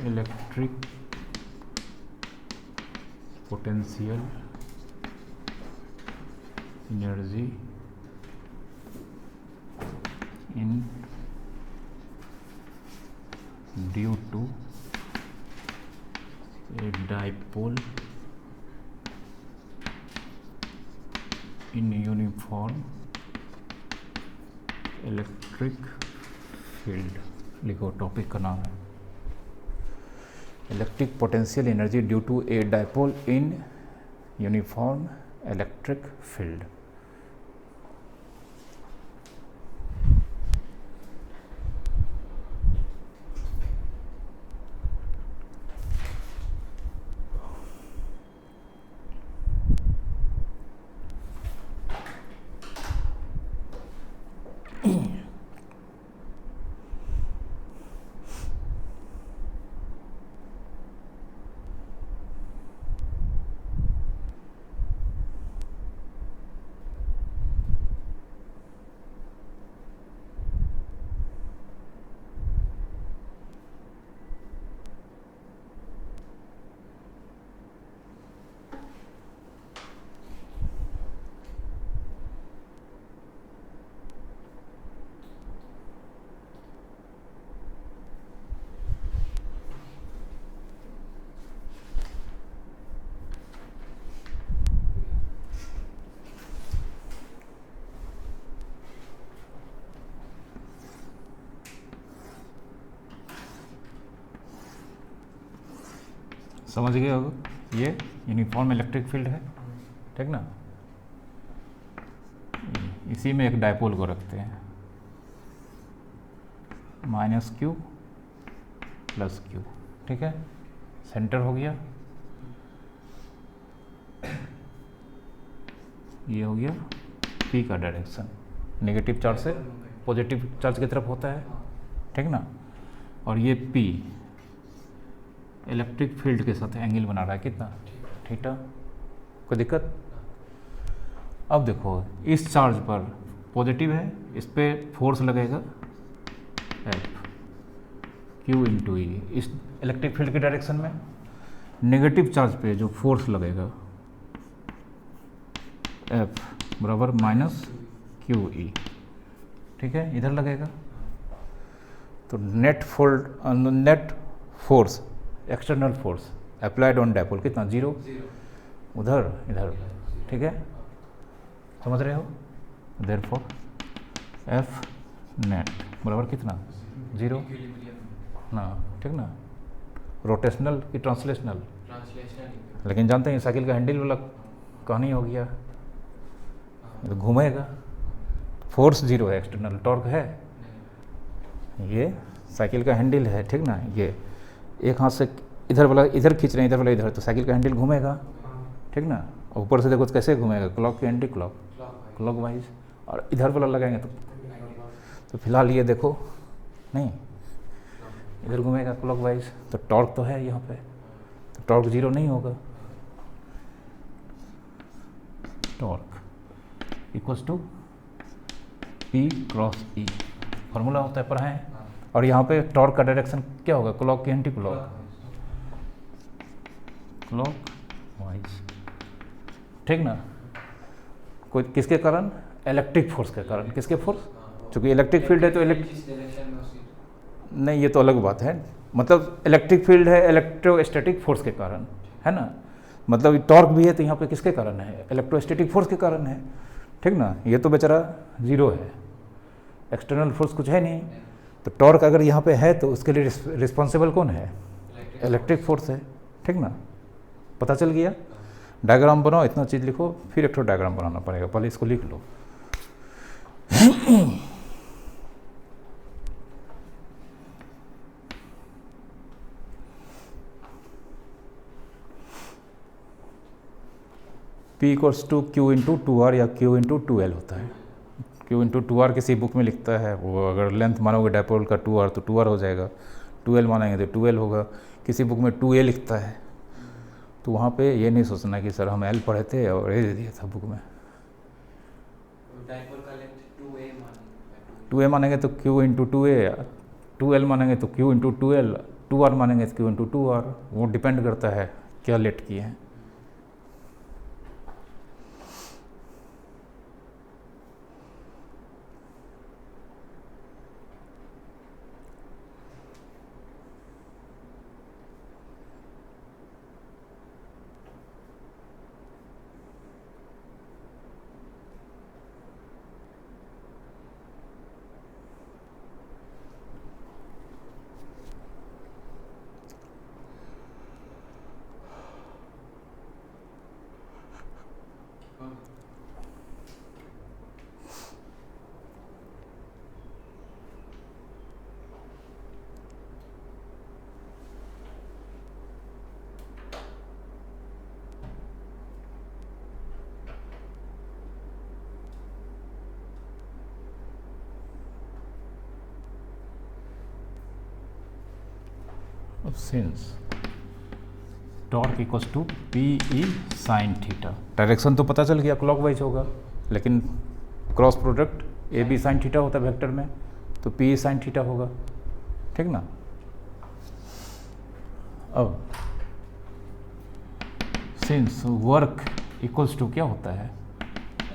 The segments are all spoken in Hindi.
Electric potential energy in due to a dipole in uniform electric field. लिखो, टॉपिक का नाम है electric potential energy due to a dipole in uniform electric field. समझ गए हो? ये यूनिफॉर्म इलेक्ट्रिक फील्ड है, ठीक ना। इसी में एक डायपोल को रखते हैं, -q + q, ठीक है। सेंटर हो गया, ये हो गया p का डायरेक्शन, नेगेटिव चार्ज से पॉजिटिव चार्ज की तरफ होता है, ठीक ना। और ये p इलेक्ट्रिक फील्ड के साथ एंगल बना रहा है, कितना, थीटा। कोई दिक्कत? अब देखो, इस चार्ज पर पॉजिटिव है, इस पे फोर्स लगेगा F Q × E इस इलेक्ट्रिक फील्ड के डायरेक्शन में। नेगेटिव चार्ज पे जो फोर्स लगेगा F = -QE, ठीक है, इधर लगेगा। तो net force external force applied on dipole कितना, 0, उधर इधर, ठीक है, समझ रहे हो। देयरफॉर F नेट बराबर कितना, 0 ना, ठीक ना। रोटेशनल कि ट्रांसलेशनल? लेकिन जानते हैं साइकिल का हैंडल वाला कहानी हो गया, तो घूमेगा। फोर्स 0 है, एक्सटर्नल टॉर्क है, ये साइकिल का हैंडल है, ठीक ना। ये एक हाथ से इधर वाला इधर खींच रहे हैं, इधर वाला इधर, तो साइकिल का हैंडल घूमेगा, ठीक ना। और ऊपर से देखो तो कैसे घूमेगा, क्लॉक की एंटी क्लॉक वाइज। और इधर वाला लगाएंगे तो फिलहाल ये देखो नहीं, इधर घूमेगा क्लॉक वाइज, तो टॉर्क तो है यहाँ पे, तो टॉर्क 0 नहीं होगा। टॉर्क = P × E फार्मूला होता है, पढ़ाएं। और यहाँ पे टॉर्क का डायरेक्शन क्या होगा, क्लॉक की एंटी क्लॉक वाइज, ठीक ना। कोई किसके कारण, इलेक्ट्रिक फोर्स के कारण। किसके फोर्स? क्योंकि इलेक्ट्रिक फील्ड है तो नहीं, ये तो अलग बात है। मतलब इलेक्ट्रिक फील्ड है इलेक्ट्रोस्टैटिक फोर्स के कारण, है ना। मतलब टॉर्क भी है तो यहाँ पे किसके कारण है, इलेक्ट्रोस्टैटिक फोर्स के कारण है, ठीक ना। ये तो बेचारा 0 है, एक्सटर्नल फोर्स कुछ है नहीं। तो टॉर्क अगर यहाँ पे है तो उसके लिए रिस्पॉन्सिबल कौन है, इलेक्ट्रिक फोर्स है, ठीक ना। पता चल गया। डायग्राम बनाओ, इतना चीज़ लिखो, फिर एक डायग्राम बनाना पड़ेगा, पहले इसको लिख लो। P = Q × 2R या Q × 2L होता है। Q × 2R किसी बुक में लिखता है, वो अगर लेंथ मानोगे डायपोल का 2R तो 2R हो जाएगा, 2L मानेंगे तो 2L होगा। किसी बुक में 2A लिखता है, तो वहाँ पे ये नहीं सोचना कि सर हम L पढ़े थे और A दे दिया था बुक में। डायपोल का लेंथ 2A मानेंगे तो Q × 2A, 2L मानेंगे तो Q × 2L, 2r मानेंगे q इंटू 2r, वो डिपेंड करता है क्या लेट किए हैं। Since torque equals to P E sine theta, direction तो पता चल गया क्लॉकवाइज होगा, लेकिन cross product A B sine theta होता है वेक्टर में, तो पी ई साइन थीटा होगा, ठीक ना। अब सिंस वर्क इक्वल्स टू क्या होता है,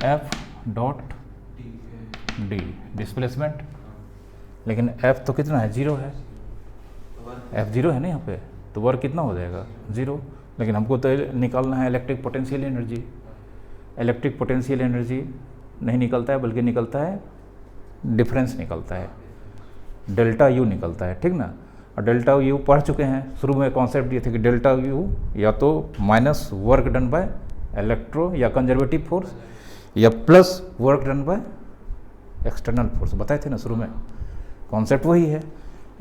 एफ डॉट डी डिस्प्लेसमेंट, लेकिन एफ तो कितना है, 0 है, एफ 0 है ना यहाँ पे, तो वर्क कितना हो जाएगा, 0। लेकिन हमको तो निकालना है electric potential energy. Electric potential energy नहीं निकलता है, बल्कि निकलता है डिफरेंस निकलता है, डेल्टा यू निकलता है, ठीक ना। और डेल्टा यू पढ़ चुके हैं, शुरू में कॉन्सेप्ट ये थे कि डेल्टा यू या तो minus work done bye electro या कंजर्वेटिव फोर्स, या plus work done by external force, बताए थे ना शुरू में, कॉन्सेप्ट वही है।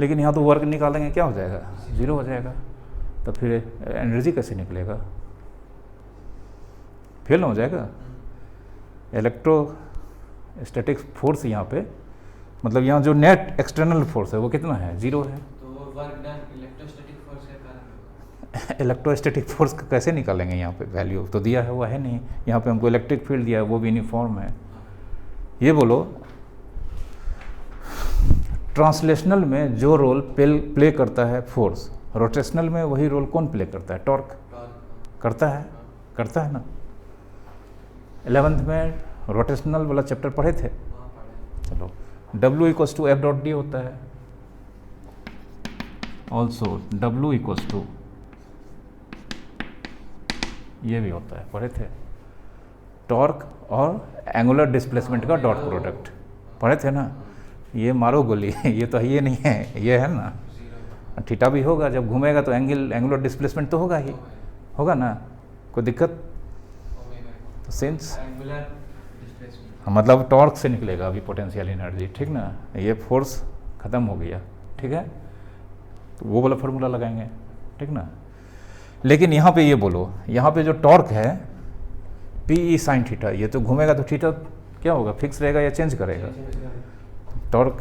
लेकिन यहाँ तो वर्क निकालेंगे क्या हो जाएगा, 0 हो जाएगा, तो फिर एनर्जी कैसे निकलेगा, फेल हो जाएगा। इलेक्ट्रोस्टैटिक फोर्स यहाँ पे, मतलब यहाँ जो नेट एक्सटर्नल फोर्स है वो कितना है, 0 है। तो वर्क डन इलेक्ट्रोस्टैटिक फोर्स के कारण इलेक्ट्रोस्टैटिक फोर्स का कैसे निकालेंगे, यहाँ पे वैल्यू तो दिया है, वो है नहीं। यहाँ पे हमको इलेक्ट्रिक फील्ड दिया है, वो भी यूनिफॉर्म है। ये बोलो ट्रांसलेशनल में जो रोल प्ले करता है फोर्स, रोटेशनल में वही रोल कौन प्ले करता है, टॉर्क करता है ना। 11th में रोटेशनल वाला चैप्टर पढ़े थे, चलो। W equals to F dot D होता है, ऑल्सो W इक्वल्स टू ये भी होता है, पढ़े थे, टॉर्क और एंगुलर डिस्प्लेसमेंट का डॉट प्रोडक्ट, पढ़े थे ना। ये मारो गोली ये तो ये नहीं है, ये है ना, थीटा भी होगा, जब घूमेगा तो एंगुलर डिस्प्लेसमेंट तो होगा ही, होगा ना, कोई दिक्कत। तो सिंस मतलब टॉर्क से निकलेगा अभी पोटेंशियल एनर्जी, ठीक ना। ये फोर्स ख़त्म हो गया, ठीक है, तो वो वाला फार्मूला लगाएंगे, ठीक ना। लेकिन यहाँ पे ये बोलो, यहाँ पे जो टॉर्क है पी ई साइन थीटा, ये तो घूमेगा तो थीटा क्या होगा, फिक्स रहेगा या चेंज करेगा, टॉर्क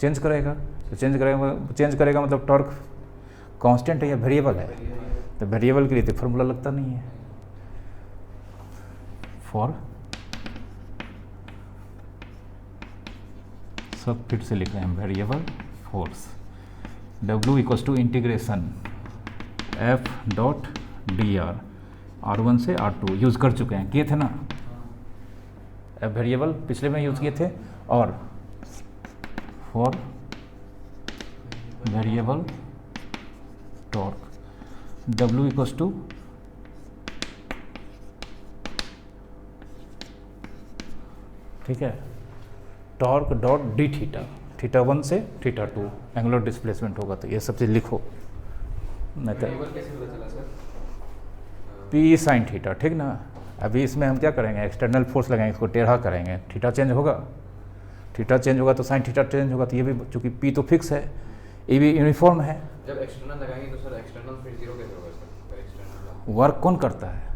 चेंज करेगा, तो चेंज करेगा मतलब टॉर्क कांस्टेंट है या वेरिएबल है, तो वेरिएबल के लिए तो फार्मूला लगता नहीं है। फॉर सब फिर से लिख रहे हैं variable force, W equals to integration F dot D R, R1 से R2 यूज़ कर चुके हैं, किए थे ना, F वेरिएबल पिछले में यूज़ किए थे। और for variable torque W equals to ठीक है, torque dot D theta, theta 1 से थीटा 2 एंगुलर डिस्प्लेसमेंट होगा, तो ये सब चीज़ लिखो, नहीं तो पी साइन थीटा, ठीक ना। अभी इसमें हम क्या करेंगे, एक्सटर्नल फोर्स लगाएंगे, इसको टेढ़ा करेंगे, थीटा चेंज होगा, थीटा चेंज होगा तो साइन थीटा चेंज होगा, तो ये भी चूंकि पी तो फिक्स है, ये भी यूनिफॉर्म है। जब एक्सटर्नल लगाएंगे तो सर एक्सटर्नल फिर 0 कैसे होगा सर, एक्सटर्नल वर्क कौन करता है,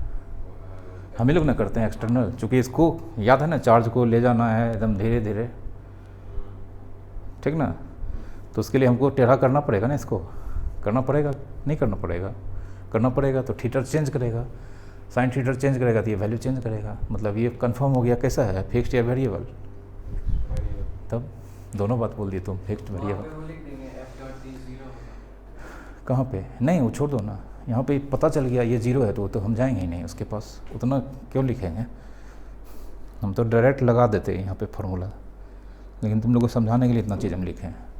हम ही लोग ना करते हैं एक्सटर्नल, चूँकि इसको याद है ना, चार्ज को ले जाना है एकदम धीरे धीरे, ठीक ना, तो उसके लिए हमको टेढ़ा करना पड़ेगा ना, इसको करना पड़ेगा, नहीं करना पड़ेगा, करना पड़ेगा, तो थीटर चेंज करेगा, साइन थीटर चेंज करेगा तो ये वैल्यू चेंज करेगा, मतलब ये कंफर्म हो गया कैसा है, फिक्स्ड या वेरिएबल। तब दोनों बात बोल दिए तुम, फिक्स्ड वेरिएबल कहाँ पे? नहीं वो छोड़ दो ना, यहाँ पे पता चल गया ये 0 है तो हम जाएंगे ही नहीं उसके पास, उतना क्यों लिखेंगे? हम तो डायरेक्ट लगा देते हैं यहाँ पे फार्मूला, लेकिन तुम लोग को समझाने के लिए इतना चीज़ हम लिखे हैं।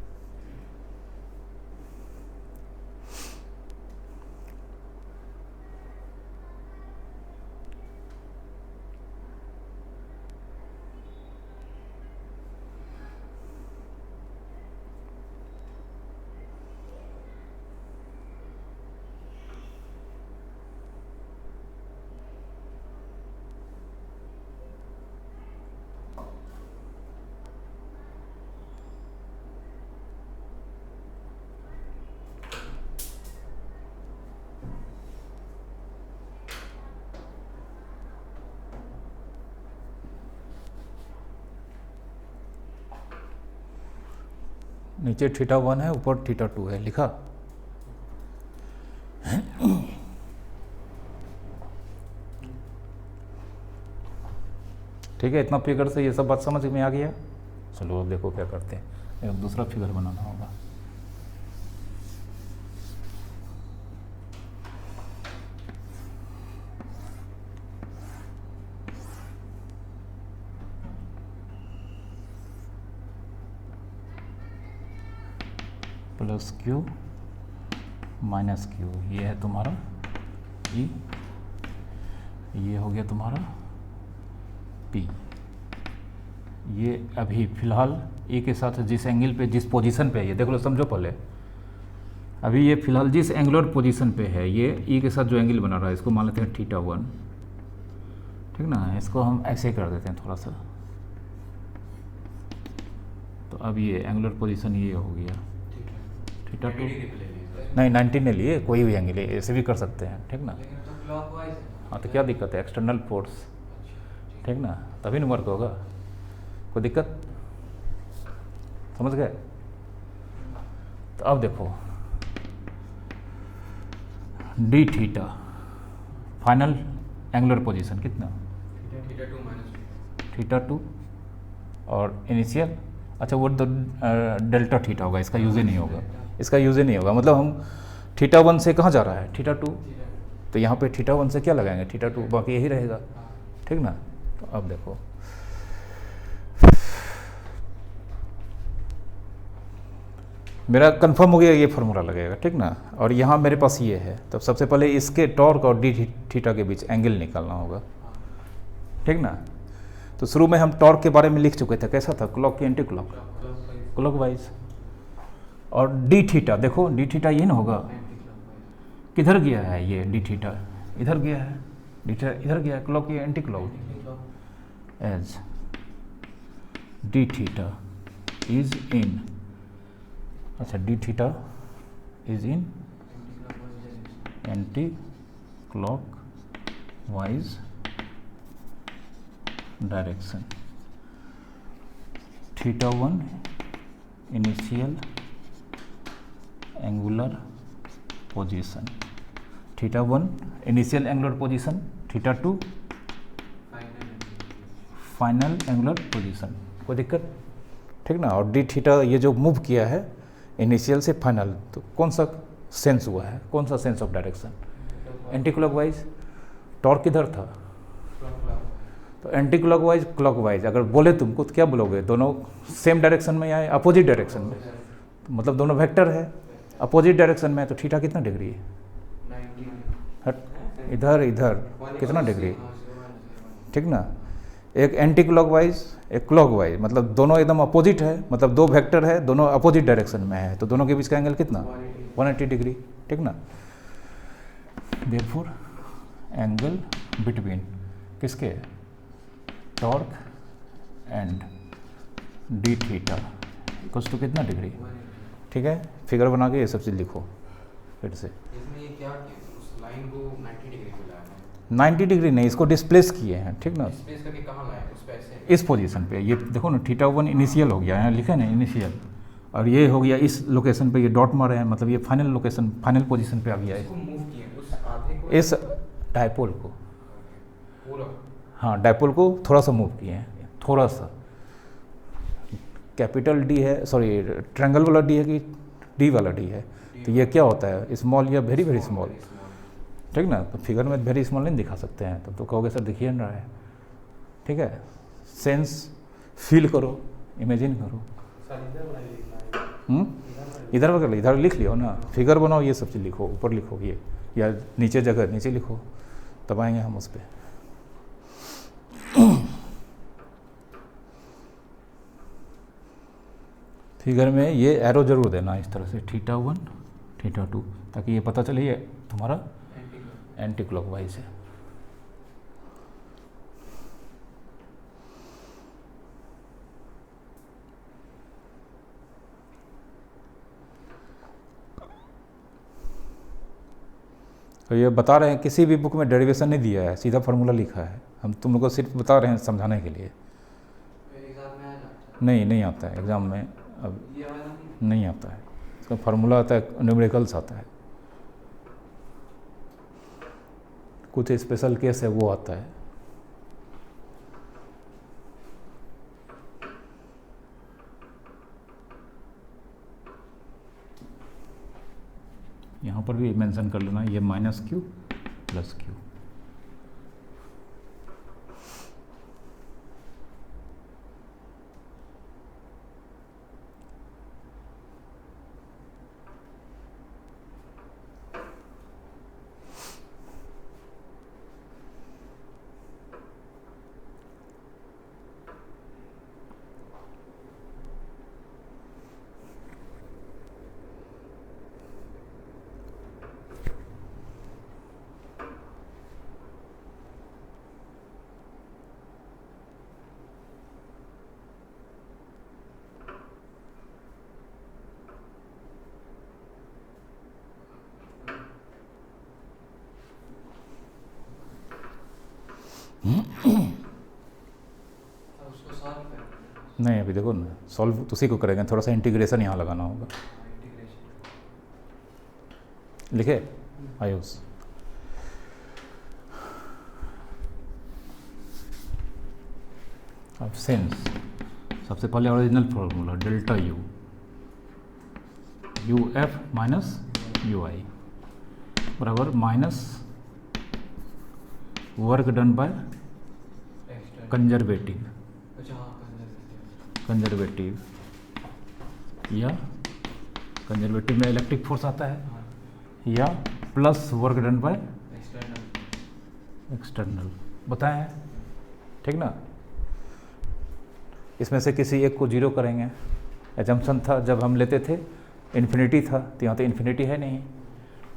नीचे θ1 है, ऊपर θ2 है, लिखा? ठीक है, इतना फिगर से ये सब बात समझ में आ गया। चलो अब देखो क्या करते हैं, अब दूसरा फिगर बनाना होगा। प्लस Q माइनस Q, ये है तुम्हारा E, ये हो गया तुम्हारा P। ये अभी फिलहाल E के साथ जिस एंगल पे, जिस पोजीशन पे है, ये देख लो, समझो पहले। अभी ये फिलहाल जिस एंगुलर पोजीशन पे है, ये E के साथ जो एंगल बना रहा है, इसको मान लेते हैं θ1, ठीक ना? इसको हम ऐसे कर देते हैं थोड़ा सा, तो अब ये एंगुलर पोजीशन ये हो गया θ2। नहीं 90 ने लिए, कोई भी एंगल ऐसे भी कर सकते हैं, ठीक ना? हाँ तो क्या दिक्कत है? एक्सटर्नल फोर्स, ठीक ना? तभी न वर्क होगा, कोई दिक्कत? समझ गए? तो अब देखो dθ फाइनल एंगुलर पोजीशन कितना? θ2 और इनिशियल, अच्छा वो तो डेल्टा θ होगा, इसका यूज़ ही नहीं होगा, इसका यूज़ ही नहीं होगा। मतलब हम θ1 से कहाँ जा रहा है? θ2, तो यहाँ पे θ1 से क्या लगाएंगे? θ2, बाकी यही रहेगा, ठीक ना? तो अब देखो मेरा कंफर्म हो गया, ये फार्मूला लगेगा, ठीक ना? और यहाँ मेरे पास ये है, तो सबसे पहले इसके टॉर्क और dθ के बीच एंगल निकालना होगा, ठीक ना? तो शुरू में हम टॉर्क के बारे में लिख चुके थे, कैसा था? क्लॉक की एंटी क्लॉक, क्लॉकवाइज। और dθ देखो, dθ ये ना होगा, किधर गया है ये dθ? इधर गया है, dθ इधर गया है, क्लॉक की anti clock, as dθ is in, अच्छा dθ is in anticlockwise direction. θ1 initial angular position, θ1 initial angular position, θ2 final angular position, कोई दिक्कत? ठीक ना? और dθ ये जो मूव किया है इनिशियल से फाइनल, तो कौन सा सेंस हुआ है? कौन सा sense of direction? Anti clockwise. Torque किधर था? तो एंटी क्लॉकवाइज क्लॉकवाइज अगर बोले तुमको तो क्या बोलोगे? दोनों सेम डायरेक्शन में या अपोजिट डायरेक्शन में? तो मतलब दोनों वेक्टर है, अपोजिट डायरेक्शन में, तो थीटा कितना डिग्री है? हट इधर इधर कितना डिग्री, ठीक ना? एक एंटी क्लॉकवाइज एक क्लॉकवाइज, मतलब दोनों एकदम अपोजिट है, मतलब दो वेक्टर है, दोनों अपोजिट डायरेक्शन में है, तो दोनों के बीच का एंगल कितना? 180 डिग्री, ठीक ना? देयरफॉर एंगल बिटवीन किसके? Torque and dθ equals to कितना डिग्री? ठीक है, फिगर बना के ये सब चीज़ लिखो फिर से। इसमें ये क्या उस लाइन को 90 डिग्री पे लाया है? 90 डिग्री नहीं, इसको डिस्प्लेस किए हैं, ठीक ना? डिस्प्लेस करके कहाँ लाया? उस पे ऐसे इस पोजीशन पे, ये देखो ना θ1 इनिशियल हो गया, यहाँ लिखा है ना इनिशियल, और ये हो गया इस लोकेशन पे, ये डॉट मारे हैं, मतलब ये फाइनल लोकेशन, फाइनल पोजीशन पे आ गया इसको है, मूव किए उस आधे को, इस डायपोल को, पूरा हाँ डायपोल को थोड़ा सा मूव किए हैं, थोड़ा सा। कैपिटल डी है, सॉरी ट्रायंगल वाला डी है कि डी वाला डी है? तो ये क्या होता है, स्मॉल या वेरी वेरी स्मॉल, ठीक ना। तो फिगर में वेरी स्मॉल नहीं दिखा सकते हैं, तो कहोगे सर दिखिए नहीं रहा है, ठीक है। सेंस फील करो, इमेजिन करो। इधर वगैरह इधर लिख लियो ना, फिगर बनाओ, ये सब चीज़ लिखो, ऊपर लिखो ये, या नीचे जगह नीचे लिखो, तब आएंगे हम उस पर। फिगर में ये एरो जरूर देना इस तरह से, θ1 θ2, ताकि ये पता चले ये तुम्हारा एंटी क्लॉकवाइज है। तो ये बता रहे हैं, किसी भी बुक में डेरिवेशन नहीं दिया है, सीधा फार्मूला लिखा है, हम तुम लोग को सिर्फ बता रहे हैं समझाने के लिए। नहीं आता है एग्ज़ाम में, अब नहीं आता है, इसका फार्मूला आता है, न्यूमेरिकल्स आता है, कुछ स्पेशल केस है वो आता है। यहाँ पर भी मेंशन कर लेना, ये -q + q। नहीं अभी देखो ना, सॉल्व उसी को करेंगे, थोड़ा सा इंटीग्रेशन यहाँ लगाना होगा। लिखे आयुष, अब सेंस, सबसे पहले original formula delta U, UF - UI बराबर minus work done by conservative या कंजर्वेटिव में इलेक्ट्रिक फोर्स आता है, या plus work done by external, बताएं, ठीक ना। इसमें से किसी एक को जीरो करेंगे, एजम्पशन था जब हम लेते थे इन्फिनिटी था, तो यहाँ तो इन्फिनिटी है नहीं,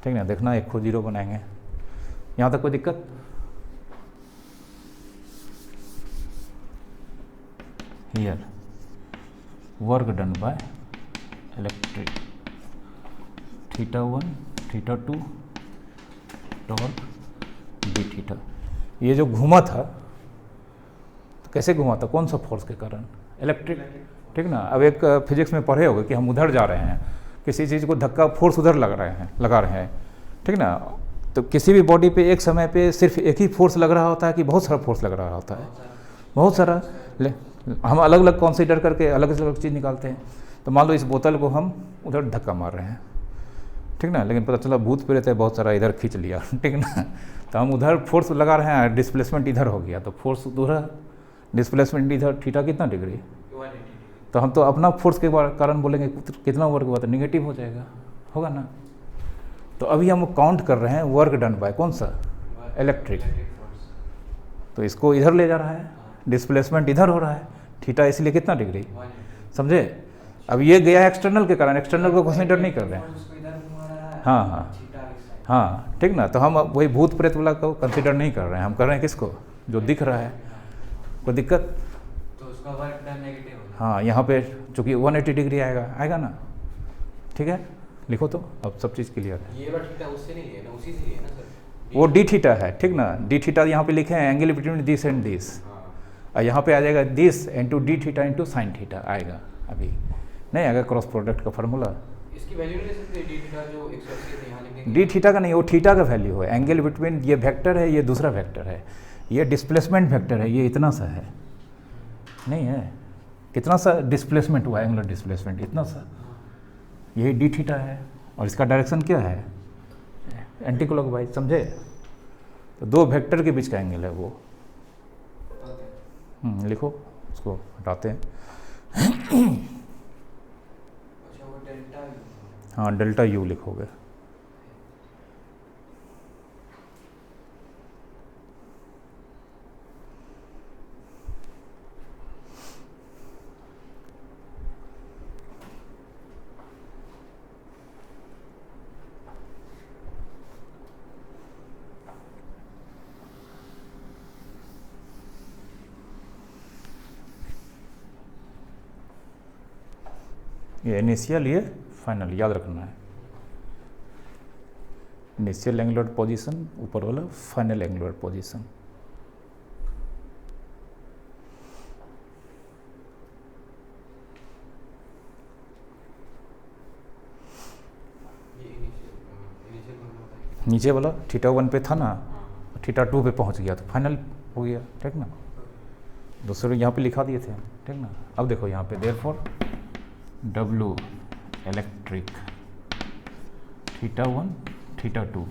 ठीक ना। देखना एक को जीरो बनाएंगे, यहाँ तक कोई दिक्कत। Here work done by electric θ1 θ2 torque dθ। ये जो घूमा था तो कैसे घूमा था, कौन सा फोर्स के कारण, इलेक्ट्रिक, ठीक ना। अब एक फिजिक्स में पढ़े होगे कि हम उधर जा रहे हैं, किसी चीज़ को धक्का फोर्स उधर लगा रहे हैं, ठीक ना। तो किसी भी बॉडी पे एक समय पे सिर्फ एक ही फोर्स लग रहा होता है कि बहुत सारा फोर्स लग रहा होता है, बहुत सारा। हम अलग अलग कंसीडर करके अलग अलग चीज़ निकालते हैं। तो मान लो इस बोतल को हम उधर धक्का मार रहे हैं, ठीक ना, लेकिन पता चला भूत प्रेत है बहुत सारा, इधर खींच लिया, ठीक ना। तो हम उधर फोर्स लगा रहे हैं, डिस्प्लेसमेंट इधर हो गया, तो फोर्स उधर, डिस्प्लेसमेंट इधर, थीटा कितना डिग्री, तो हम तो अपना फोर्स के कारण बोलेंगे कितना वर्क हुआ, तो निगेटिव हो जाएगा, होगा ना। तो अभी हम काउंट कर रहे हैं वर्क डन बाय कौन सा, इलेक्ट्रिक, तो इसको इधर ले जा रहा है, डिस्प्लेसमेंट इधर हो रहा है, थीटा इसलिए कितना डिग्री, समझे। अब ये गया एक्सटर्नल के कारण, एक्सटर्नल को कंसीडर नहीं कर रहे हैं, हाँ, ठीक ना। तो हम वही भूत प्रेत वाला को कंसीडर नहीं कर रहे हैं, हम कर रहे हैं किसको, जो दिख रहा है। कोई दिक्कत, तो उसका वर्क डन नेगेटिव होगा। हाँ, यहाँ पे चूँकि 180 डिग्री आएगा ना, ठीक है, लिखो तो अब सब चीज़ क्लियर है। ये वाला थीटा उससे नहीं लिया ना, उसी से लिया ना सर, वो डी थीटा है, ठीक ना। डी थीटा यहाँ पे लिखे हैं angle between this and this, और यहाँ पे आ जाएगा this into D theta into sine theta आएगा, अभी नहीं आएगा क्रॉस प्रोडक्ट का फार्मूला। इसकी वैल्यू नहीं ले सकते, डी थीटा जो 180 है यहाँ लिख देंगे। डी थीटा का नहीं, वो थीटा का वैल्यू है, एंगल बिटवीन, ये वेक्टर है, ये दूसरा वेक्टर है, ये डिस्प्लेसमेंट वेक्टर है, ये इतना सा है, नहीं है, कितना सा डिस्प्लेसमेंट हुआ, एंगुलर डिस्प्लेसमेंट इतना सा, यही डी थीटा है, और इसका डायरेक्शन क्या है, एंटी क्लॉकवाइज, समझे। तो दो वेक्टर के बीच का एंगल है वो। लिखो, उसको हटाते हैं। अच्छा वो डेल्टा यू। हाँ, डेल्टा यू लिखोगे। ये इनिशियल, ये फाइनल, याद रखना है। इनिशियल एंगुलर पोजीशन ऊपर वाला, फाइनल एंगुलर पोजीशन। ये इनिशियल कौन होता है? नीचे वाला θ1 पे था ना, θ2 पे पहुंच गया तो फाइनल हो गया, ठीक ना। दूसरे यहाँ पे लिखा दिए थे, ठीक ना। अब देखो यहाँ पे therefore W electric θ1 θ2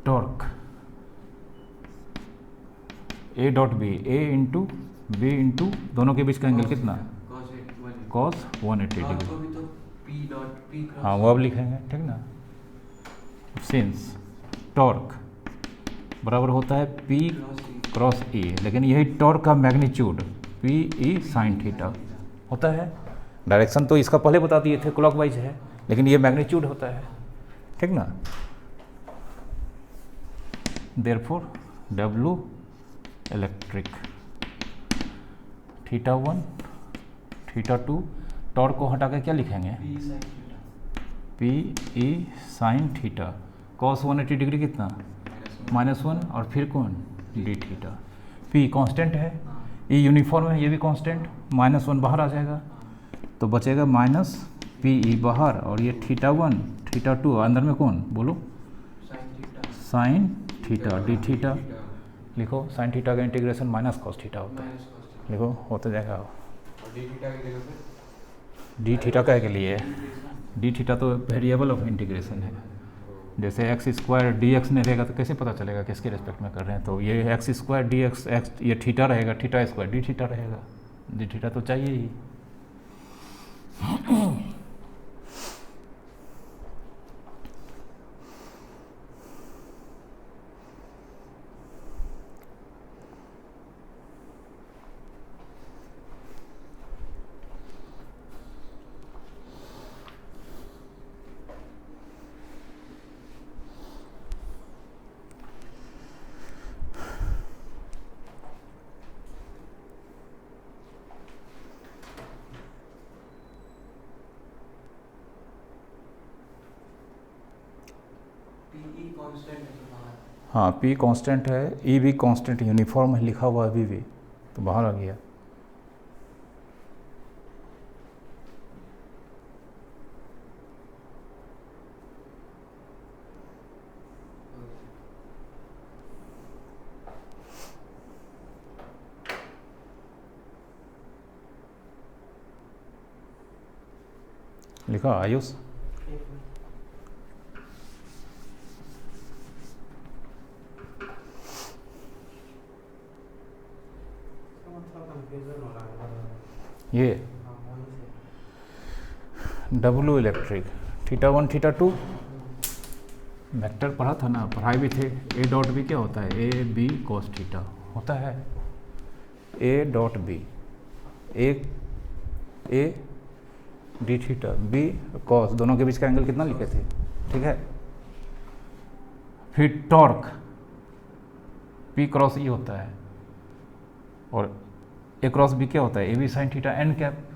torque A dot B, A into B into दोनों के बीच का एंगल कितना, cos 180 डिग्री। तो P डॉट P हाँ, वो अब लिखेंगे, ठीक ना। सिंस टॉर्क बराबर होता है P क्रॉस E, लेकिन यही टॉर्क का magnitude P E sign theta होता है। डायरेक्शन तो इसका पहले बता दिए थे, क्लॉकवाइज है, लेकिन ये मैग्नीट्यूड होता है, ठीक ना। देयरफॉर W इलेक्ट्रिक θ1 θ2, टॉर्क को हटा के क्या लिखेंगे, P E sine theta, cos 180 degree कितना, -1, और फिर कौन, d थीटा। P कांस्टेंट है, E यूनिफॉर्म है, ये भी कांस्टेंट, -1 बाहर आ जाएगा तो बचेगा -PE बाहर, और ये θ1 θ2 अंदर में कौन, बोलो, साइन थीटा d थीटा। लिखो, साइन थीटा का इंटीग्रेशन माइनस कॉस थीटा होता है, लिखो, होता जाएगा। और d थीटा की जगह पे डी थीटा का के लिए, डी थीटा तो वेरिएबल ऑफ इंटीग्रेशन है। जैसे एक्स स्क्वायर डी एक्स नहीं रहेगा तो कैसे पता चलेगा किसके रिस्पेक्ट में कर रहे हैं। तो ये एक्स स्क्वायर डी एक्स, ये थीटा रहेगा, थीटा स्क्वायर डी थीटा रहेगा, डी थीटा तो चाहिए ही। PE कांस्टेंट है तो बाहर। हाँ, P कांस्टेंट है, E भी कांस्टेंट यूनिफॉर्म है लिखा हुआ अभी भी, तो बाहर आ गया। लिखा आयुष, ये W इलेक्ट्रिक θ1 θ2 वेक्टर पढ़ा था ना, पढ़ाई भी थे। A डॉट बी क्या होता है, A B cos थीटा होता है। A dot B, A D theta, B cos, दोनों के बीच का एंगल कितना लिखे थे, ठीक है। फिर टॉर्क P क्रॉस E होता है, और A क्रॉस B क्या होता है, A B sine theta N cap.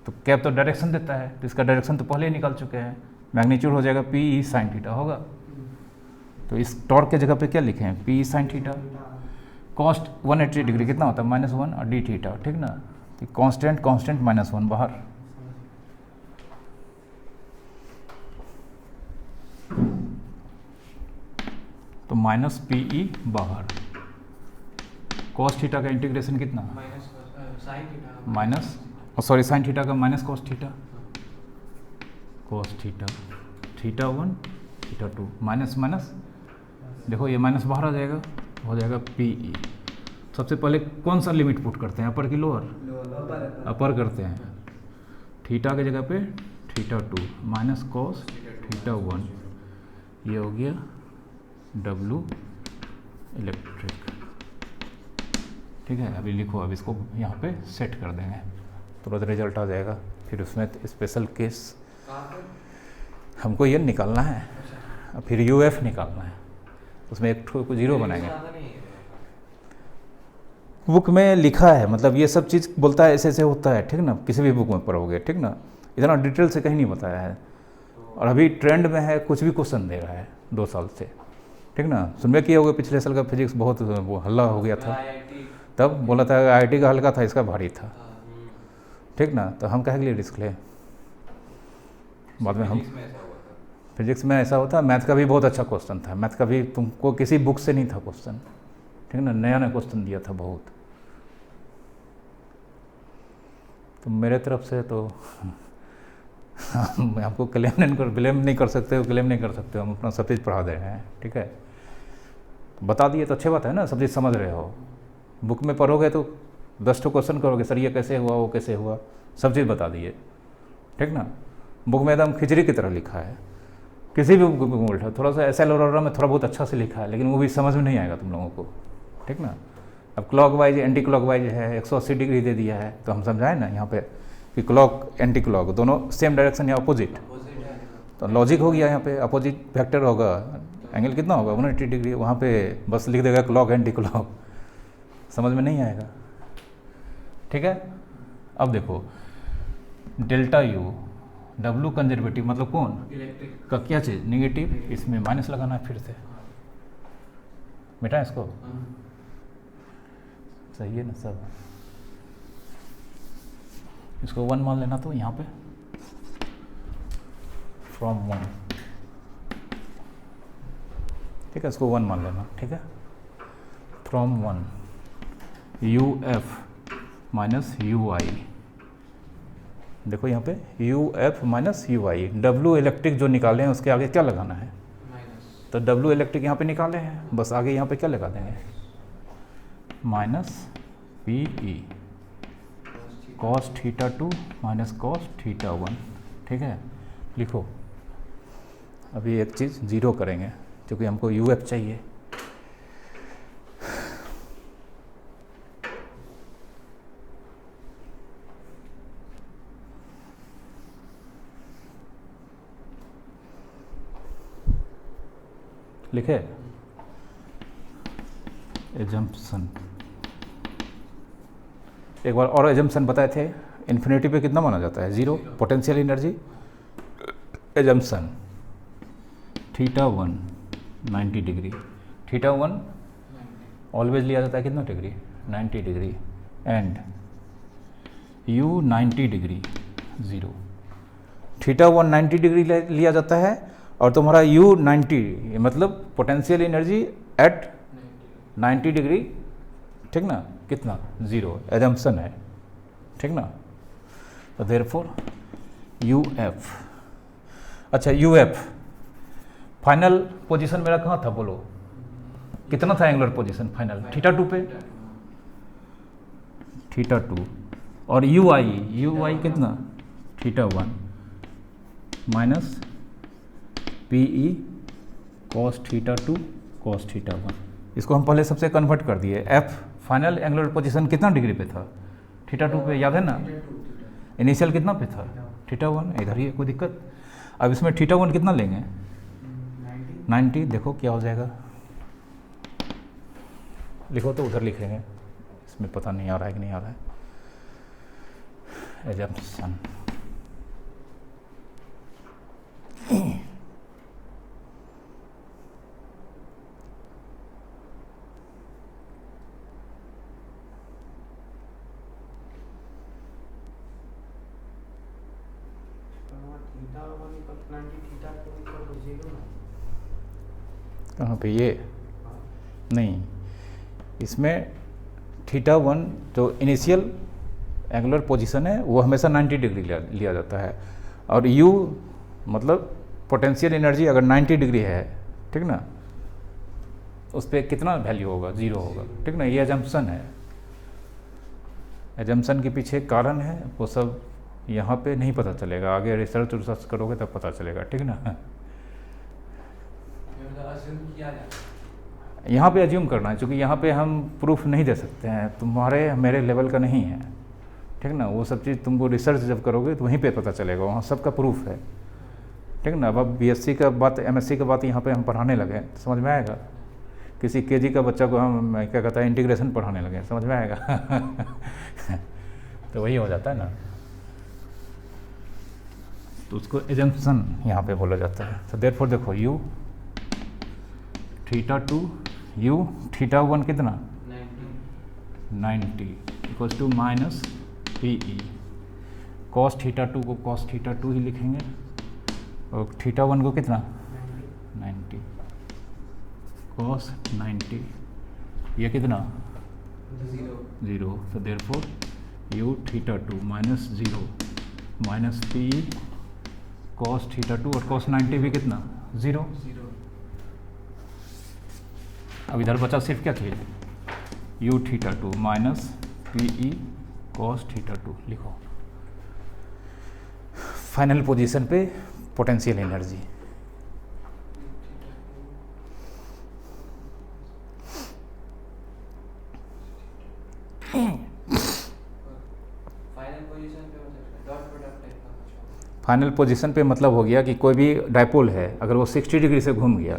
तो कैप तो डायरेक्शन देता है, तो इसका डायरेक्शन तो पहले ही निकाल चुके हैं, मैग्नीट्यूड हो जाएगा P E साइन थीटा होगा। तो इस टॉर्क के जगह पे क्या लिखे हैं, P E sine theta. Cost 180 degree कितना होता है, -1, और डी थीटा, ठीक ना। तो कांस्टेंट कांस्टेंट -1 बाहर। तो -PE बाहर। कॉस थीटा का इंटीग्रेशन कितना, minus sine theta minus, sorry sine theta का minus cos theta, cos theta, theta 1 theta 2 minus minus, देखो ये माइनस बाहर आ जाएगा, हो जाएगा पी ई। सबसे पहले कौन सा लिमिट पुट करते हैं, अपर की लोअर? अपर करते हैं। थीटा की जगह पे थीटा 2 माइनस कॉस थीटा 1, ये हो गया डब्लू इलेक्ट्रिक। ठीक है, अभी लिखो, अब इसको यहाँ पे सेट कर देंगे, तुरंत रिजल्ट आ जाएगा। फिर उसमें स्पेशल केस हमको ये निकालना है, और फिर यू एफ निकालना है, उसमें एक ठो को जीरो बनाएंगे। बुक में लिखा है, मतलब ये सब चीज़ बोलता है ऐसे ऐसे होता है, ठीक ना, किसी भी बुक में पढ़ोगे, ठीक ना, इतना डिटेल से कहीं नहीं बताया है। और अभी ट्रेंड में है, कुछ भी क्वेश्चन दे रहा है 2 साल से, ठीक ना। सुनबे किए होगे, पिछले साल का फिजिक्स बहुत वो हल्ला हो गया था, तब बोला था IIT का हल्का था, इसका भारी था, ठीक ना। तो हम कहे के लिए रिस्क ले, बाद में हम फिजिक्स में ऐसा होता है। मैथ का भी बहुत अच्छा क्वेश्चन था, मैथ का भी तुमको किसी बुक से नहीं था क्वेश्चन, ठीक ना, नया नया क्वेश्चन दिया था बहुत। तो मेरे तरफ से तो मैं आपको ब्लेम नहीं कर सकते हो, क्लेम नहीं कर सकते हो, हम अपना सब चीज़ पढ़ा दे रहे हैं, ठीक है। बता दिए तो अच्छी बात है ना, सब चीज़ समझ रहे हो। बुक में पढ़ोगे तो 10 क्वेश्चन करोगे, सर ये कैसे हुआ, वो कैसे हुआ, सब चीज़ बता दिए, ठीक ना। बुक में एकदम खिचड़ी की तरह लिखा है, किसी भी बुक में उल्टा, थोड़ा सा SL और में थोड़ा बहुत अच्छा से लिखा है, लेकिन वो भी समझ में नहीं आएगा तुम लोगों को, ठीक ना। अब clock wise anti clock wise है, 180 डिग्री दे दिया है, तो हम समझाएं ना यहाँ पे कि क्लॉक एंटी क्लॉक दोनों सेम डायरेक्शन या अपोजिट, तो लॉजिक हो गया। यहाँ पे अपोजिट वेक्टर होगा, एंगल कितना होगा 180 डिग्री, वहाँ पे बस लिख देगा क्लॉक एंटी क्लॉक, समझ में नहीं आएगा, ठीक है। अब देखो डेल्टा यू, डब्लू कंजर्वेटिव मतलब कौन का क्या चीज़, निगेटिव, इसमें माइनस लगाना है फिर से, बेटा इसको सही है ना सब। इसको 1 मान लेना, तो यहाँ पे फ्रॉम 1, ठीक है, इसको 1 मान लेना, ठीक है। From 1 U F minus U I, देखो यहाँ पे U F minus U I, W electric जो निकाले हैं उसके आगे क्या लगाना है, तो डब्लू इलेक्ट्रिक यहाँ पे निकाले हैं, बस आगे यहाँ पे क्या लगा देंगे, minus P E cos theta 2 minus cos theta 1, ठीक है। लिखो, अभी एक चीज़ जीरो करेंगे क्योंकि हमको यू एफ चाहिए। लिखे एजम्पशन, एक बार और एजम्पशन बताए थे, इन्फिनिटी पे कितना माना जाता है, 0 potential energy. Assumption theta 1 90 degree, theta 1 always लिया जाता है कितना degree, 90 degree, and you 90 degree 0। Theta 1 90 degree लिया जाता है, और तुम्हारा यू 90 मतलब पोटेंशियल एनर्जी एट 90 डिग्री, ठीक ना, कितना 0, एजम्पशन है, ठीक ना। तो देयरफॉर यू एफ, अच्छा यू एफ फाइनल पोजीशन मेरा कहाँ था बोलो, कितना था एंगुलर पोजीशन फाइनल, थीटा 2 पे, थीटा 2, और यू आई कितना, theta 1 minus P E cos theta 2 cos theta 1। इसको हम पहले सबसे कन्वर्ट कर दिए। एफ फाइनल एंगुलर पोजीशन कितना डिग्री पे था, थीटा 2 पे, याद है ना। इनिशियल कितना पे था, थीटा 1, इधर ही है, कोई दिक्कत। अब इसमें थीटा 1 कितना लेंगे, 90, देखो क्या हो जाएगा, लिखो तो उधर लिखेंगे, इसमें पता नहीं आ रहा है कि नहीं आ रहा है। एजम्पशन कहाँ पे, ये नहीं, इसमें थीटा 1 जो इनिशियल एंगुलर पोजीशन है वो हमेशा 90 डिग्री लिया जाता है, और यू मतलब पोटेंशियल एनर्जी अगर 90 डिग्री है, ठीक ना, उस पर कितना वैल्यू होगा, 0 होगा, ठीक ना। ये एजम्पशन है, एजम्पशन के पीछे एक कारण है, वो सब यहाँ पे नहीं पता चलेगा, आगे रिसर्च करोगे तब पता चलेगा, ठीक ना। यहाँ पे अज्यूम करना है, क्योंकि यहाँ पे हम प्रूफ नहीं दे सकते हैं, तुम्हारे मेरे लेवल का नहीं है, ठीक ना। वो सब चीज़ तुमको रिसर्च जब करोगे तो वहीं पे पता चलेगा, वहाँ सबका प्रूफ है, ठीक ना। अब बीएससी का बात, एमएससी का बात यहाँ पे हम पढ़ाने लगे तो समझ में आएगा। किसी केजी का बच्चा को हम क्या कहता है इंटीग्रेशन पढ़ाने लगे, समझ में आएगा। तो वही हो जाता है ना, तो उसको एजम्पशन यहाँ पे बोला जाता है। तो देयरफॉर देखो u θ2 u θ1 कितना 90 equals to minus P E, cos θ2 को कॉस θ2 ही लिखेंगे और θ1 को कितना 90 कॉस 90, ये कितना 0। तो therefore u θ2 minus 0 minus P cos θ2 और कॉस 90 भी कितना 0। अब इधर बचा सिर्फ क्या चीज़, u θ2 minus P E cos θ2 लिखो। फाइनल पोजीशन पे पोटेंशियल एनर्जी, फाइनल पोजीशन पे मतलब हो गया कि कोई भी डायपोल है अगर वो 60 डिग्री से घूम गया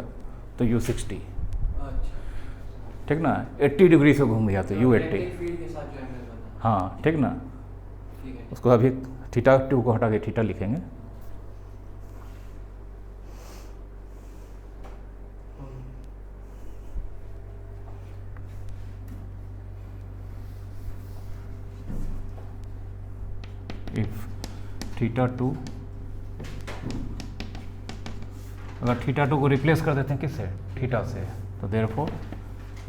तो u60, ठीक ना। 80 डिग्री से घूम गया तो u80, हाँ ठीक ना। उसको अभी θ2 को हटा के थीटा लिखेंगे। इफ θ2, अगर θ2 को रिप्लेस कर देते हैं किससे, थीटा से, तो therefore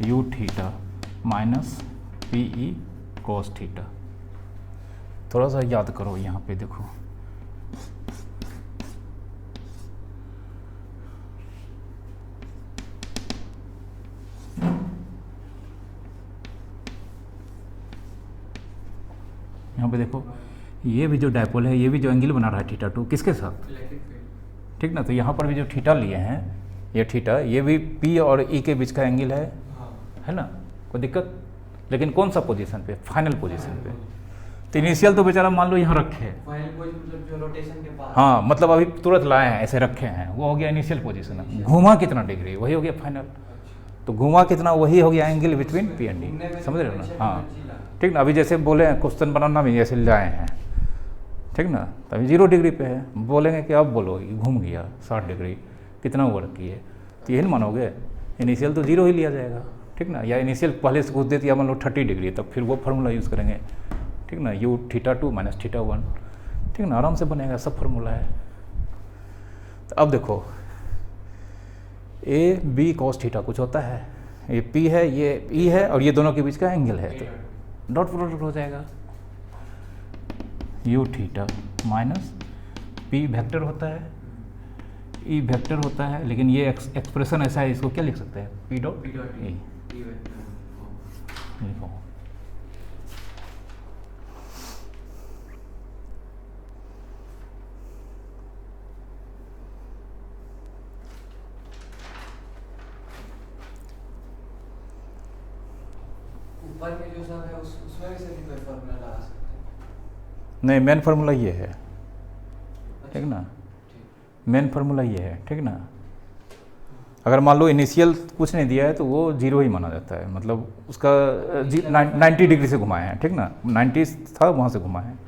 u θ minus P E cos theta. थोड़ा सा याद करो, यहाँ पे देखो यहाँ पे देखो, ये भी जो डायपोल है, ये भी जो एंगल बना रहा है θ2 किसके साथ, ठीक ना। तो यहाँ पर भी जो थीटा लिए हैं, ये थीटा, ये भी पी और ई के बीच का एंगल है ना, कोई दिक्कत। लेकिन कौन सा पोजीशन पे, फाइनल पोजीशन पे। तो इनिशियल तो बेचारा मान लो यहाँ रखे हैं, मतलब जो रोटेशन के बाद, हाँ मतलब अभी तुरंत लाए हैं ऐसे रखे हैं, वो हो गया इनिशियल पोजीशन। घुमा कितना डिग्री, वही हो गया फाइनल। तो घुमा कितना, वही हो गया angle between P and D, समझ रहे हो ना। हाँ ठीक ना। अभी जैसे बोले क्वेश्चन बनाना में जैसे लाए हैं, ठीक ना, तभी 0 डिग्री पे है, बोलेंगे कि अब बोलो घूम गया 60 डिग्री, कितना वर्क किए, तो यही मानोगे। इनिशियल तो 0 ही लिया जाएगा, ठीक ना। या इनिशियल पहले से कुछ दे दिया मान लो 30 डिग्री, तब फिर वो फार्मूला यूज़ करेंगे, ठीक ना, u θ2 माइनस θ1, ठीक ना, आराम से बनेगा, सब फार्मूला है। तो अब देखो ए बी कॉस थीटा कुछ होता है, ये p है, ये e है, और ये दोनों के बीच का एंगल है, तो डॉट प्रोडक्ट हो जाएगा। u θ माइनस p वेक्टर होता है, e वेक्टर होता है, लेकिन ये एक्सप्रेशन ऐसा है, इसको क्या लिख सकते हैं, p डॉट e लिखो। ऊपर में जो सब है उसमें भी से भी कोई फॉर्मूला लगा सकते हैं। नहीं, मेन फार्मूला ये है, ठीक ना, मेन फार्मूला ये है, ठीक ना। अगर मान लो इनिशियल कुछ नहीं दिया है तो वो 0 ही माना जाता है, मतलब उसका 90 डिग्री से घुमाए हैं, ठीक ना, 90 था वहाँ से घुमाए हैं,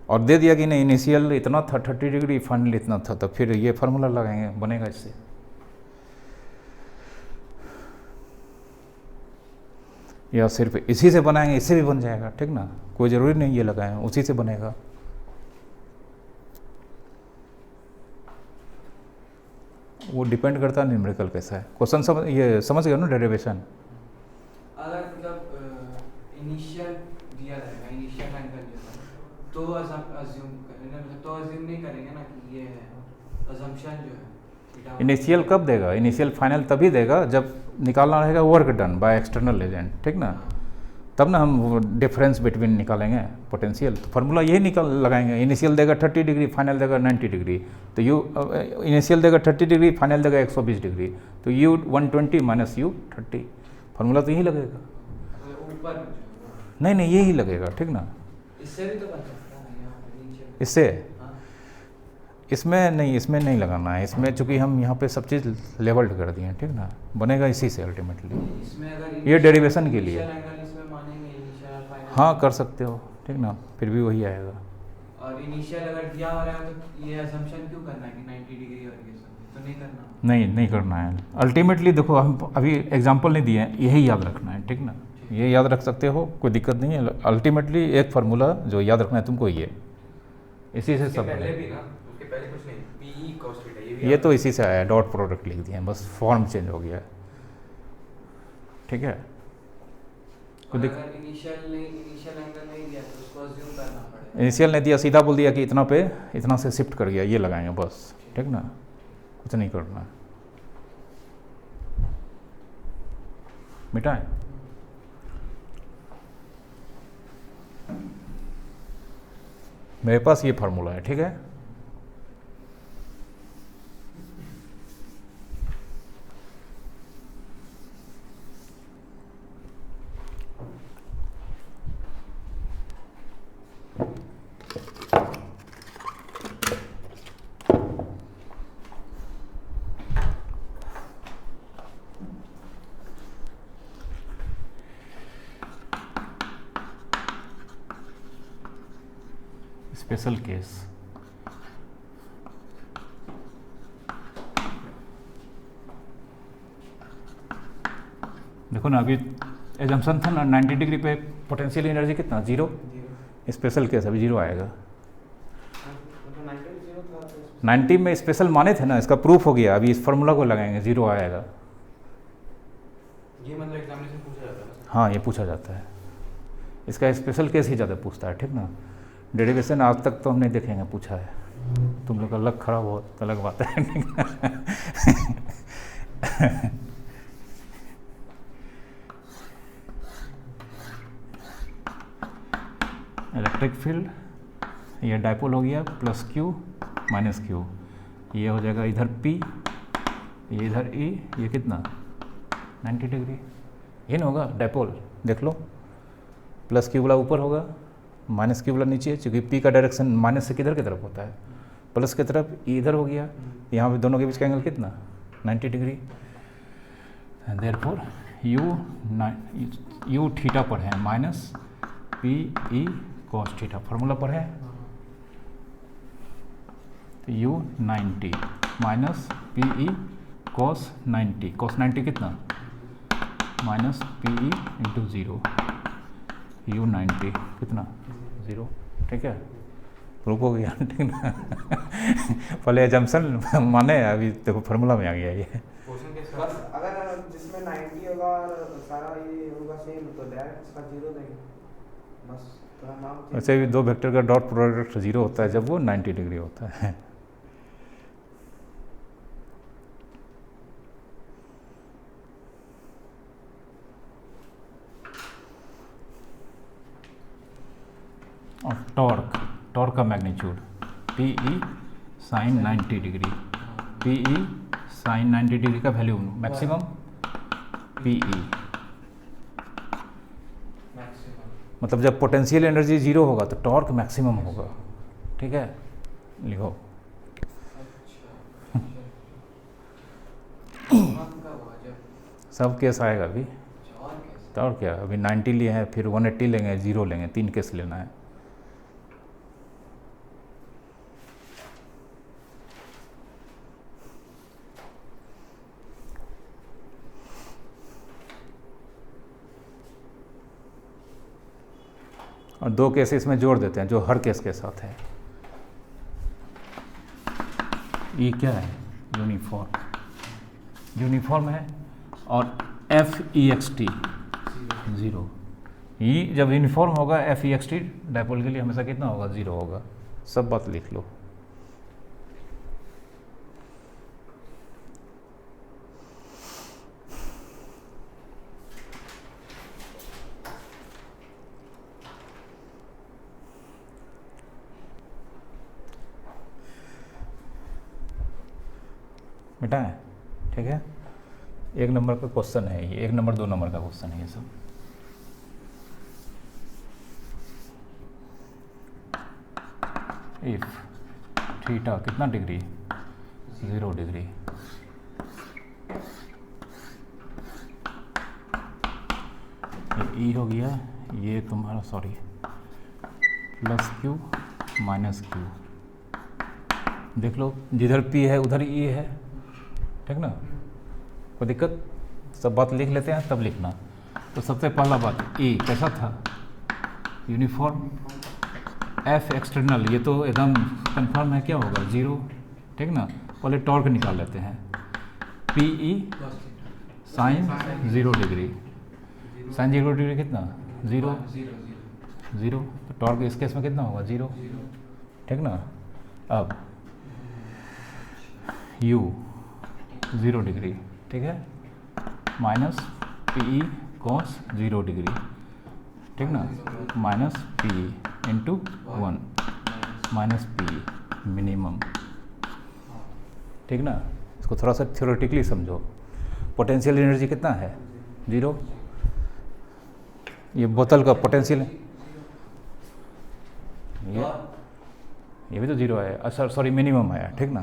और दे दिया कि नहीं इनिशियल इतना था 30 डिग्री, फाइनल इतना था, तो फिर ये फार्मूला लगाएंगे, बनेगा इससे। या सिर्फ इसी से बनाएंगे, इससे भी बन जाएगा, ठीक ना, कोई ज़रूरी नहीं ये लगाएं, उसी से बनेगा। वो डिपेंड करता है न्यूमेरिकल कैसा है। क्वेश्चन समझ गए ना, डेरिवेशन। अगर मतलब इनिशियल दिया रहेगा, इनिशियल एंगल दिया, तो अज्यूम नहीं करेंगे ना कि ये है, assumption जो है थीटा इनिशियल कब देगा? इनिशियल फाइनल तभी देगा जब निकालना रहेगा work done by external agent, ठीक ना? तब ना हम वो डिफरेंस बिटवीन निकालेंगे पोटेंशियल। तो फार्मूला यही निकाल लगाएंगे, इनिशियल देगा 30 डिग्री, फाइनल देगा 90 डिग्री, तो यू इनिशियल देगा 30 डिग्री, फाइनल देगा 120 डिग्री, तो यू 120 माइनस यू 30, फार्मूला तो यही लगेगा। ऊपर में नहीं नहीं यही लगेगा, ठीक ना? इससे भी तो बन सकता है यहाँ पे नीचे। इससे हाँ इसमें नहीं लगाना है, इसमें चूंकि हम यहाँ पे सब चीज़ लेवल्ड कर दिए हैं, ठीक ना? बनेगा इसी से अल्टीमेटली, इसमें अगर ये डेरिवेशन के लिए। initial angle इसमें मानेंगे इनिशियल और फाइनल। हाँ कर सकते हो, ठीक ना? फिर भी वही आएगा। और इनिशियल अगर दिया हो रहा है तो ये असम्पशन क्यों करना है कि 90 डिग्री और ये सब तो नहीं करना। नहीं करना है अल्टीमेटली। देखो हम अभी एग्जांपल नहीं दिए हैं, यही याद रखना है, ठीक ना? ये याद रख सकते हो, कोई दिक्कत नहीं है। अल्टीमेटली एक फार्मूला जो याद रखना है तुमको, ये इसी से सब पहले बनेगा। भी ना, उसके पहले कुछ नहीं, पीई cos थीटा ये भी ये तो इसी से आया, डॉट प्रोडक्ट लिख दिए हैं, बस फॉर्म चेंज हो गया, ठीक है? और कोई अगर इनिशियल एंगल नहीं दिया तो उसको अज्यूम करना पड़ेगा। इनिशियल ने दिया, सीधा बोल दिया कि इतना पे इतना से शिफ्ट कर गया, ये लगाएंगे बस, ठीक ना? कुछ नहीं करना, मिटाएं। मेरे पास ये फार्मूला है, ठीक है? स्पेशल केस, देखो ना अभी एजम्पशन था ना 90 डिग्री पे पोटेंशियल एनर्जी कितना? 0। स्पेशल केस अभी 0 आएगा। 90 में स्पेशल माने थे ना, इसका प्रूफ हो गया। अभी इस फार्मूला को लगाएंगे, 0 आएगा। ये मतलब एग्जामिनेशन पूछा जाता है ना? हाँ ये पूछा जाता है, इसका स्पेशल केस ही ज़्यादा पूछता है, ठीक ना? डेरिवेशन आज तक तो हम नहीं देखेंगे पूछा है, तुम लोग का लक खराब हो तो अलग बात है। इलेक्ट्रिक फील्ड, ये डायपोल हो गया, प्लस क्यू माइनस क्यू, ये हो जाएगा इधर P, ये इधर E, ये कितना 90 डिग्री, ये ना होगा डायपोल, देख लो। प्लस क्यू वाला ऊपर होगा, माइनस क्यू वाला नीचे, क्योंकि P का डायरेक्शन माइनस से किधर की तरफ होता है? प्लस की तरफ, E इधर हो गया। यहाँ पे दोनों के बीच का एंगल कितना? 90 डिग्री। देयरफॉर यू थीटा पर है minus P E cos theta, formula पर है, तो you 90 minus P E cos 90, cos 90 कितना? Minus P E into 0, you 90 कितना? 0, ठीक है? प्रूफ हो गया, ठीक ना? पहले एजम्पशन माने, अभी देखो फार्मूला में आ गया ये। क्वेश्चन के बस अगर जिसमें 90 होगा और सारा ये होगा सेम तो डायरेक्ट इसका 0 देंगे बस। तो हम नाम वैसे भी दो वेक्टर का डॉट प्रोडक्ट 0 होता है जब वो 90 डिग्री होता है। और टॉर्क का magnitude P E sine 90 degree, P E sine 90 degree का वैल्यू मैक्सिमम पी ई, मतलब जब पोटेंशियल एनर्जी 0 होगा तो टॉर्क मैक्सिमम होगा, ठीक है? लिखो। सब केस आएगा अभी, तो और क्या? अभी 90 लिए हैं, फिर 180 लेंगे, 0 लेंगे, 3 केस लेना है। और 2 केस इसमें जोड़ देते हैं जो हर केस के साथ है। ये क्या है? यूनिफॉर्म है, और FEXT 0। ये जब यूनिफॉर्म होगा FEXT डायपोल के लिए हमेशा कितना होगा? 0 होगा। सब बात लिख लो। मिटाएं, ठीक है। 1 नंबर का क्वेश्चन है ये, 1 नंबर 2 नंबर का क्वेश्चन है ये सब। इफ थीटा कितना डिग्री, 0 डिग्री, ये ई हो गया, ये तुम्हारा sorry plus Q minus Q, देख लो जिधर पी है उधर ई है, ठीक ना, कोई दिक्कत? सब बात लिख लेते हैं तब लिखना। तो सबसे पहला बात ई कैसा था, यूनिफॉर्म, एफ एक्सटर्नल, ये तो एकदम कंफर्म है, क्या होगा 0, ठीक ना। पहले टॉर्क निकाल लेते हैं, P E sine 0 degree, sine 0 degree कितना 0, 0, तो टॉर्क इस केस में कितना होगा 0, ठीक ना। अब u 0 डिग्री, ठीक है, minus P E cos 0 degree, ठीक ना, minus P E into 1 minus P ई मिनिमम, ठीक ना। इसको थोड़ा सा थ्योरेटिकली समझो। पोटेंशियल एनर्जी कितना है 0, ये बोतल का पोटेंशियल, ये भी तो 0 है, अच्छा सॉरी मिनिमम आया, ठीक ना,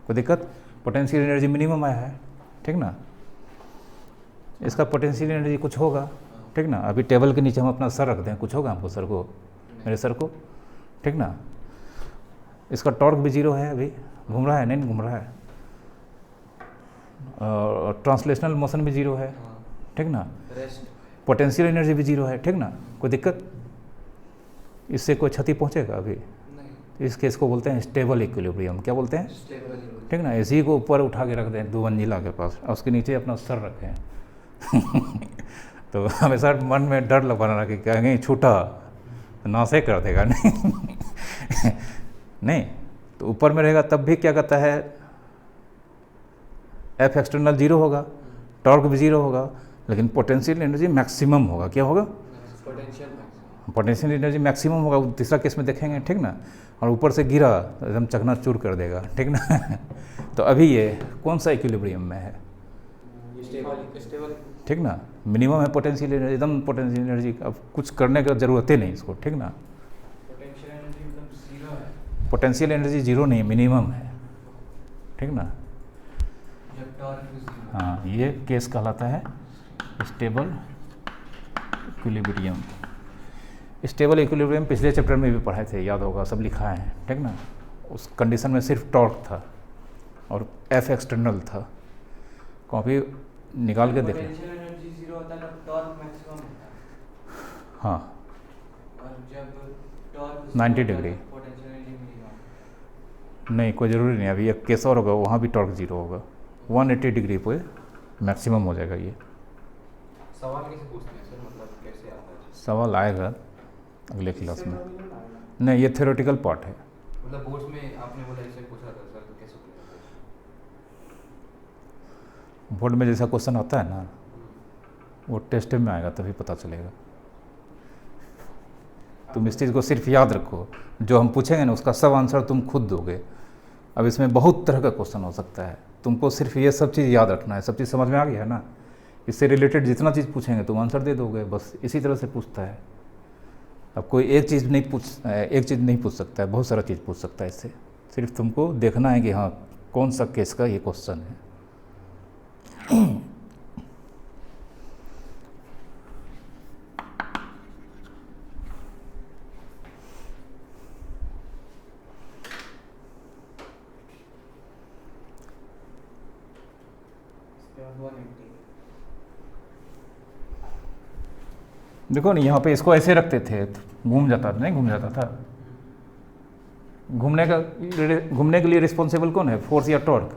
कोई दिक्कत? पोटेंशियल एनर्जी मिनिमम आया है, ठीक ना। इसका पोटेंशियल एनर्जी कुछ होगा, ठीक ना। अभी टेबल के नीचे हम अपना सर रख दें, कुछ होगा हमको, सर को, मेरे सर को, ठीक ना। इसका टॉर्क भी 0 है, अभी घूम रहा है, नहीं घूम रहा है, और ट्रांसलेशनल मोशन भी 0 है, ठीक ना। पोटेंशियल एनर्जी भी 0 है, ठीक ना, कोई दिक्कत? इससे कोई क्षति पहुंचेगा अभी? इस केस को बोलते हैं स्टेबल इक्विलिब्रियम, क्या बोलते हैं, ठीक ना। इसी को ऊपर उठा के रख दें 2 मंजिला के पास, और उसके नीचे अपना सर रखें तो हमेशा मन में डर लग रहा कि कहीं छूटा तो नासे कर देगा, नहीं नहीं, तो ऊपर में रहेगा तब भी क्या कहता है, एफ एक्सटर्नल 0 होगा, टॉर्क भी 0 होगा, लेकिन पोटेंशियल एनर्जी मैक्सिमम होगा, क्या होगा, पोटेंशियल एनर्जी मैक्सिमम होगा, तीसरा केस में देखेंगे, ठीक ना। और ऊपर से गिरा तो एकदम चकनाचूर कर देगा, ठीक ना तो अभी ये कौन सा इक्विलिब्रियम में है, स्टेबल, ठीक ना, मिनिमम है पोटेंशियल एनर्जी, एकदम पोटेंशियल एनर्जी, अब कुछ करने की ज़रूरत ही नहीं इसको, ठीक ना। पोटेंशियल एनर्जी मतलब 0 है, पोटेंशियल एनर्जी 0 नहीं, मिनिमम है, ठीक ना। जब टॉर्क भी 0, हाँ, ये केस कहलाता है स्टेबल इक्विलिब्रियम। स्टेबल इक्विलिब्रियम पिछले चैप्टर में भी पढ़ाए थे, याद होगा, सब लिखा है, ठीक ना। उस कंडीशन में सिर्फ टॉर्क था और एफ एक्सटर्नल था, कॉपी निकाल के देख लें। पोटेंशियल एनर्जी 0 होता है तब टॉर्क मैक्सिमम होता है, हाँ, और जब torque 90 degree, potential energy minimum, नहीं कोई ज़रूरी नहीं, अभी एक केस और होगा, वहाँ भी टॉर्क 0 होगा, 180 डिग्री पे मैक्सिमम हो जाएगा ये। सवाल कैसे पूछते हैं सर, मतलब कैसे आता है? सवाल आएगा अगले क्लास में, नहीं ये थ्योरेटिकल पार्ट है। मतलब बोर्ड्स में आपने बोला ऐसे पूछा था सर, तो कैसे पूछा था? बोर्ड में जैसा क्वेश्चन आता है ना, वो टेस्ट में आएगा तभी पता चलेगा। तुम इस चीज़ को सिर्फ याद रखो, जो हम पूछेंगे ना उसका सब आंसर तुम खुद दोगे। अब इसमें बहुत तरह का क्वेश्चन हो सकता है, तुमको सिर्फ ये सब चीज़ याद रखना है। सब चीज़ समझ में आ गया है ना, इससे रिलेटेड जितना चीज़ पूछेंगे तुम आंसर दे दोगे, बस इसी तरह से पूछता है। अब कोई एक चीज़ नहीं पूछ सकता है, बहुत सारा चीज़ पूछ सकता है इससे। सिर्फ तुमको देखना है कि हाँ कौन सा केस का ये क्वेश्चन है। देखो नहीं, यहाँ पे इसको ऐसे रखते थे, घूम जाता था, नहीं घूम जाता था। घूमने के लिए रिस्पॉन्सिबल कौन है, फोर्स या टॉर्क,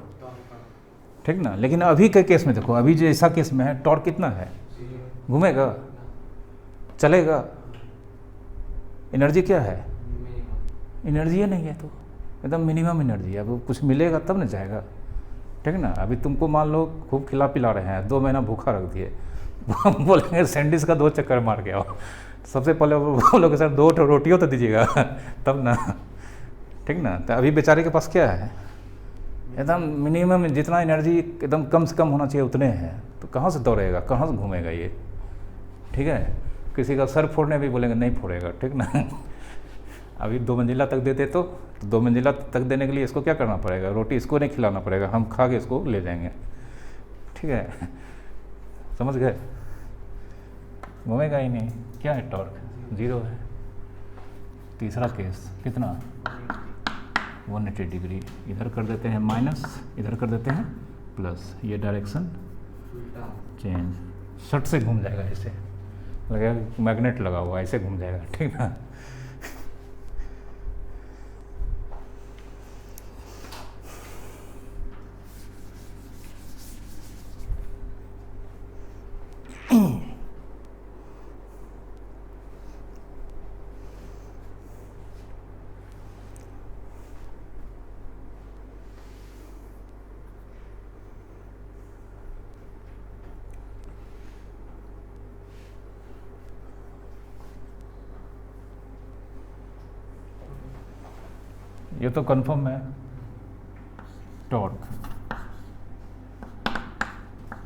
ठीक ना। लेकिन अभी के केस में देखो, अभी जो ऐसा केस में है, टॉर्क कितना है, घूमेगा, चलेगा, एनर्जी क्या है, एनर्जी है नहीं है, तो एकदम मिनिमम एनर्जी है। अब कुछ मिलेगा तब ना जाएगा, ठीक ना। अभी तुमको मान लो खूब खिला पिला रहे हैं, 2 महीना भूखा रख दिए, बोलेंगे सैंडविच का 2 चक्कर मार के आओ। सबसे पहले बोलोगे सर 2 रोटियों तो दीजिएगा तब ना, ठीक ना। तो अभी बेचारे के पास क्या है, एकदम मिनिमम जितना एनर्जी एकदम कम से कम होना चाहिए उतने हैं, तो कहाँ से दौड़ेगा, कहाँ से घूमेगा ये, ठीक है। किसी का सर फोड़ने भी बोलेंगे नहीं फोड़ेगा, ठीक ना। अभी 2 मंजिला तक देते तो 2 मंजिला तक देने के लिए इसको क्या करना पड़ेगा, रोटी इसको नहीं खिलाना पड़ेगा, हम खा के इसको ले जाएंगे, ठीक है। समझ गए, घूमेगा ही नहीं। क्या है टॉर्क, 0 है। तीसरा केस कितना, 180 डिग्री, इधर कर देते हैं माइनस, इधर कर देते हैं प्लस, ये डायरेक्शन चेंज, शट से घूम जाएगा, ऐसे लगेगा मैग्नेट लगा हुआ, ऐसे घूम जाएगा, ठीक ना। ये तो कंफर्म है, टॉर्क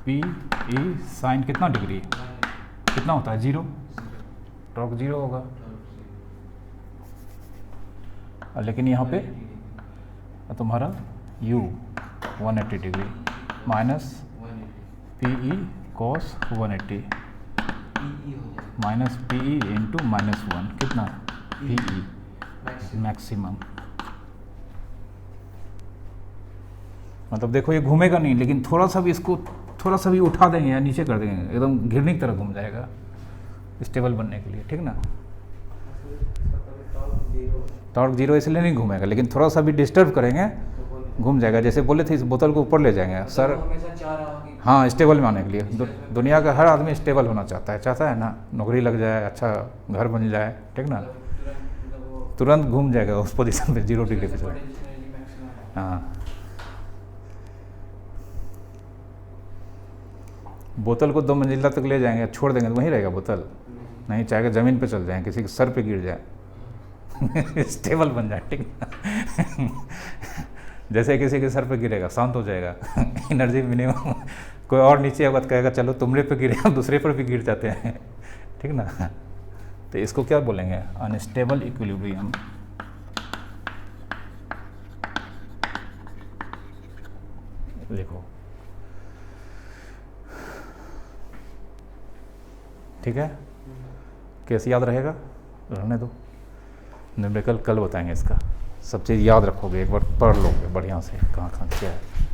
पी ई साइन कितना डिग्री, कितना होता है 0, टॉर्क 0 होगा। लेकिन यहाँ पे तुम्हारा u 180 degree minus P E cos 180 minus P E into -1 कितना पी ई मैक्सिमम। मतलब देखो ये घूमेगा नहीं, लेकिन थोड़ा सा भी इसको थोड़ा सा भी उठा देंगे या नीचे कर देंगे, एकदम घिरनी की तरह घूम जाएगा स्टेबल बनने के लिए, ठीक ना। टॉर्क 0 इसलिए नहीं घूमेगा, लेकिन थोड़ा सा भी डिस्टर्ब करेंगे घूम जाएगा। जैसे बोले थे इस बोतल को ऊपर ले जाएंगे सर, हाँ स्टेबल में आने के लिए। दुनिया का हर आदमी स्टेबल होना चाहता है ना, नौकरी लग जाए, अच्छा घर बन जाए, ठीक ना, तुरंत घूम जाएगा उस पोजीशन पे 0 डिग्री पे चले। हाँ बोतल को 2 मंजिला तक ले जाएंगे, छोड़ देंगे तो वहीं रहेगा बोतल, नहीं चाहेगा ज़मीन पे चल जाए, किसी के सर पे गिर जाए स्टेबल बन जाए, ठीक ना। जैसे किसी के सर पे गिरेगा शांत हो जाएगा एनर्जी मिनिमम। कोई और नीचे आएगा तो कहेगा चलो तुमरे पे गिरे, हम दूसरे पर भी गिर जाते हैं, ठीक ना। तो इसको क्या बोलेंगे, अनस्टेबल इक्विलिब्रियम। देखो ठीक है, कैसे याद रहेगा, रहने दो, न्यूमेरिकल कल बताएंगे इसका। सब चीज़ याद रखोगे, एक बार पढ़ लोगे बढ़िया से, कहाँ कहाँ क्या है।